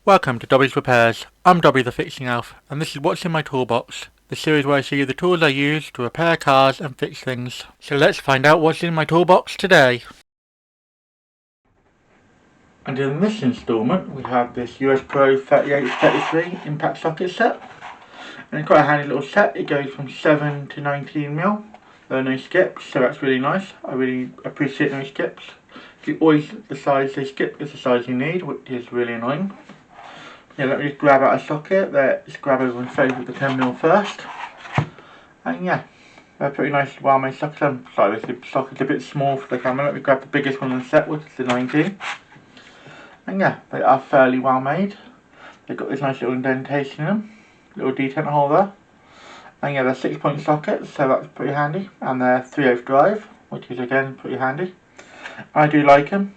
Welcome to Dobby's Repairs. I'm Dobby the Fixing Elf, and this is what's in my toolbox, the series where I show you the tools I use to repair cars and fix things. So let's find out what's in my toolbox today. And in this instalment we have this US.PRO 3833 impact socket set. And it's quite a handy little set. It goes from 7 to 19mm. There are no skips, so that's really nice. I really appreciate no skips. Always the size they skip is the size you need, which is really annoying. Yeah, let me just grab out a socket. Let's grab everyone's favourite, the 10mm first. And yeah, they're pretty nice, well made sockets. I'm sorry, this socket's a bit small for the camera. Let me grab the biggest one in the set, which is the 19. And yeah, they are fairly well made. They've got this nice little indentation in them, little detent hole there. And yeah, they're 6-point sockets, so that's pretty handy. And they're 3/8 drive, which is again pretty handy. I do like them.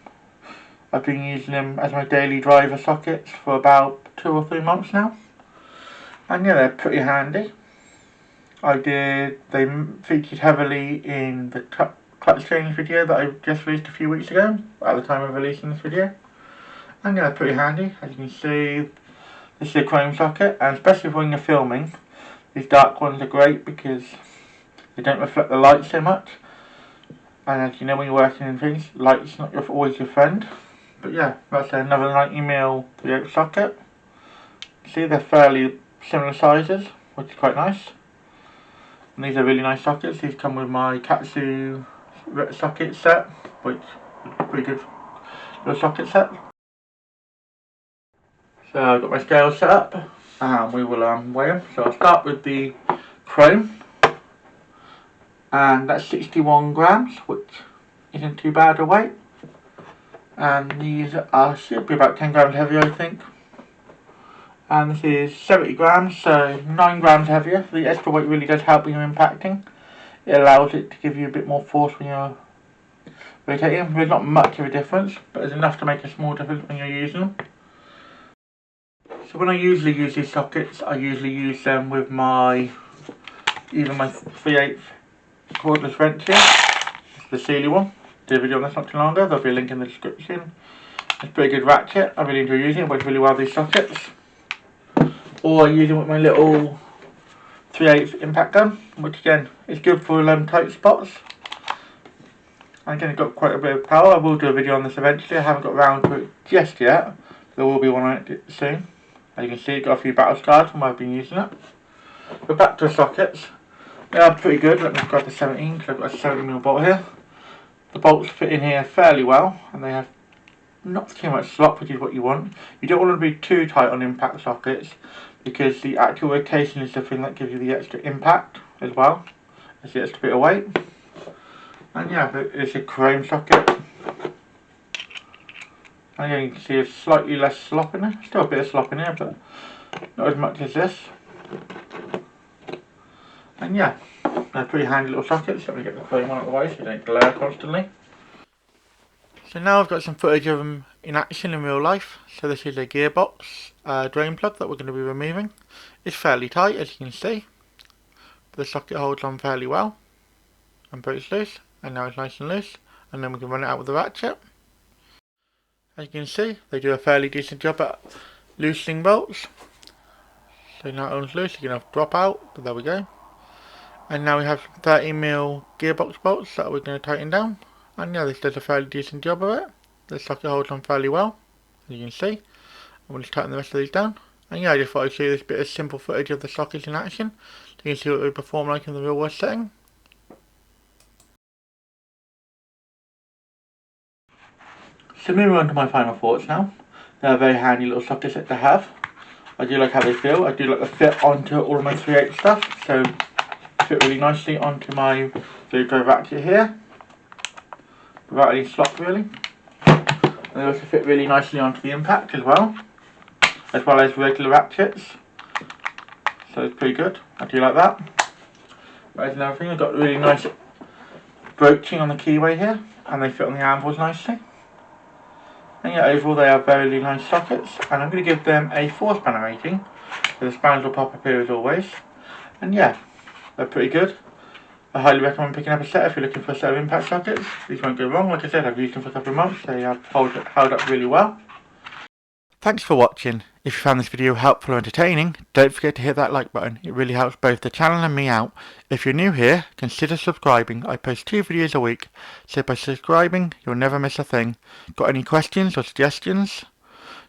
I've been using them as my daily driver sockets for about 2 or 3 months now. And yeah, they're pretty handy. They featured heavily in the clutch change video that I just released a few weeks ago, at the time of releasing this video. And yeah, they're pretty handy. As you can see, this is a chrome socket, and especially when you're filming, these dark ones are great because they don't reflect the light so much. And as you know, when you're working in things, light's not always your friend. But yeah, that's another 90mm 3/8 socket. See, they're fairly similar sizes, which is quite nice. And these are really nice sockets. These come with my Katsu socket set, which is a pretty good little socket set. So I've got my scale set up, and we will weigh them. So I'll start with the chrome, and that's 61 grams, which isn't too bad a weight. And these should be about 10 grams heavier, I think. And this is 70 grams, so 9 grams heavier. The extra weight really does help when you're impacting. It allows it to give you a bit more force when you're rotating. There's not much of a difference, but there's enough to make a small difference when you're using them. So when I usually use these sockets, I usually use them with my 3/8 cordless wrench here. It's the Sealy one. Did a video on this not too long ago. There'll be a link in the description. It's a pretty good ratchet. I really enjoy using it. It works really well with these sockets. Or I use it with my little 3/8 impact gun, which again is good for tight spots. And again, it's got quite a bit of power. I will do a video on this eventually. I haven't got around to it just yet. There will be one on it soon. As you can see, it's got a few battle scars from where I've been using it. But back to the sockets. They are pretty good. Let me grab the 17 because I've got a 70mm bolt here. The bolts fit in here fairly well, and they have not too much slop, which is what you want. You don't want to be too tight on impact sockets because the actual rotation is the thing that gives you the extra impact as well. It's the extra bit of weight. And yeah, it's a chrome socket. And again, you can see there's slightly less slop in there. Still a bit of slop in here, but not as much as this. And yeah, they're pretty handy little sockets. Let me get the chrome one out of the way so you don't glare constantly. So now I've got some footage of them in action in real life. So this is a gearbox drain plug that we're going to be removing. It's fairly tight, as you can see. The socket holds on fairly well. And put it loose, and now it's nice and loose. And then we can run it out with the ratchet. As you can see, they do a fairly decent job at loosening bolts. So now it one's loose, you can have drop out, but there we go. And now we have 30mm gearbox bolts that we're going to tighten down. And yeah, this does a fairly decent job of it. The socket holds on fairly well, as you can see. And we'll just tighten the rest of these down. And yeah, I just thought I'd show you this bit of simple footage of the sockets in action, so you can see what they perform like in the real world setting. So moving on to my final thoughts now. They're a very handy little socket set to have. I do like how they feel. I do like the fit onto all of my 3/8 stuff. So fit really nicely onto my drive ratchet here, without any slop really. And they also fit really nicely onto the impact as well as regular ratchets. So it's pretty good. I do like that. There's another thing. I've got really nice broaching on the keyway here, and they fit on the anvils nicely. And yeah, overall they are very nice sockets, and I'm going to give them a 4-spanner rating. So the spanners will pop up here as always. And yeah, they're pretty good. I highly recommend picking up a set if you're looking for a set of impact sockets. These won't go wrong. Like I said, I've used them for a couple of months. They have held up really well. Thanks for watching. If you found this video helpful or entertaining, don't forget to hit that like button. It really helps both the channel and me out. If you're new here, consider subscribing. I post 2 videos a week, so by subscribing, you'll never miss a thing. Got any questions or suggestions?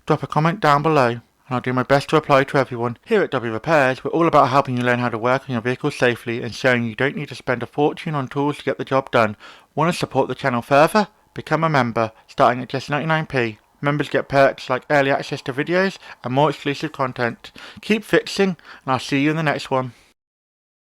Drop a comment down below, and I'll do my best to reply to everyone. Here at Dobby Repairs, we're all about helping you learn how to work on your vehicle safely and showing you don't need to spend a fortune on tools to get the job done. Want to support the channel further? Become a member, starting at just 99p. Members get perks like early access to videos and more exclusive content. Keep fixing, and I'll see you in the next one.